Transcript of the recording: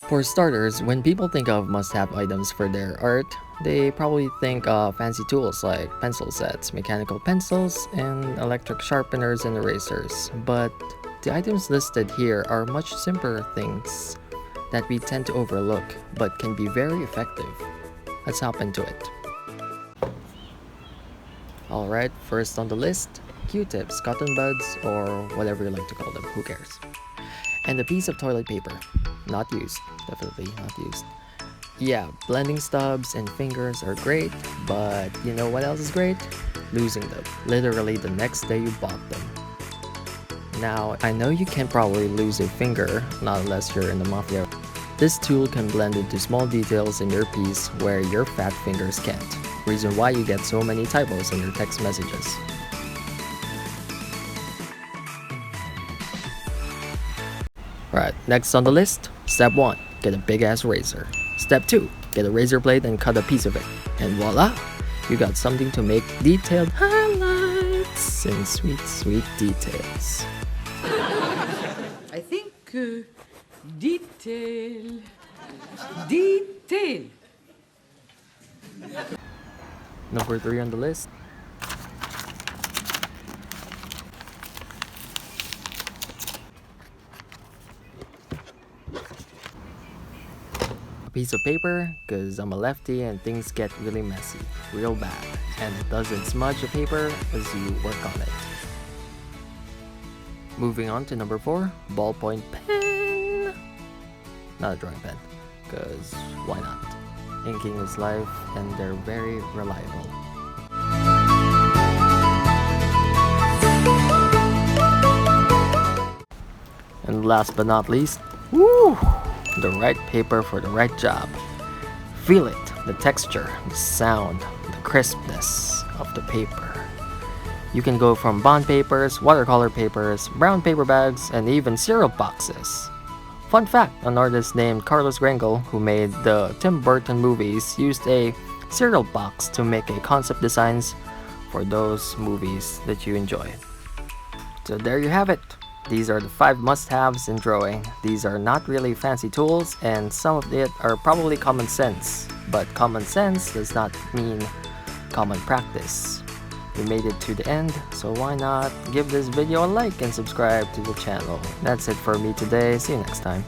For starters, when people think of must-have items for their art, they probably think of fancy tools like pencil sets, mechanical pencils, and electric sharpeners and erasers. But the items listed here are much simpler things that we tend to overlook but can be very effective. Let's hop into it. Alright, first on the list, Q-tips, cotton buds, or whatever you like to call them, who cares? And a piece of toilet paper. Not used, definitely not used. Yeah, blending stubs and fingers are great, but you know what else is great? Losing them, literally the next day you bought them. Now, I know you can probably lose a finger, not unless you're in the mafia. This tool can blend into small details in your piece where your fat fingers can't. Reason why you get so many typos in your text messages. Alright, next on the list, step 1, get a big ass razor. Step 2, get a razor blade and cut a piece of it. And voila! You got something to make detailed highlights and sweet, sweet details. I think detail. Detail. Number 3 on the list. A piece of paper, cause I'm a lefty and things get really messy, real bad, and it doesn't smudge the paper as you work on it. Moving on to number 4, ballpoint pen. Not a drawing pen, cause why not? Inking is life and they're very reliable. And last but not least, woo, the right paper for the right job. Feel it, the texture, the sound, the crispness of the paper. You can go from bond papers, watercolor papers, brown paper bags, and even cereal boxes. Fun fact, an artist named Carlos Gringle, who made the Tim Burton movies, used a cereal box to make a concept designs for those movies that you enjoy. So there you have it. These are the 5 must-haves in drawing. These are not really fancy tools, and some of it are probably common sense. But common sense does not mean common practice. We made it to the end, so why not give this video a like and subscribe to the channel. That's it for me today. See you next time.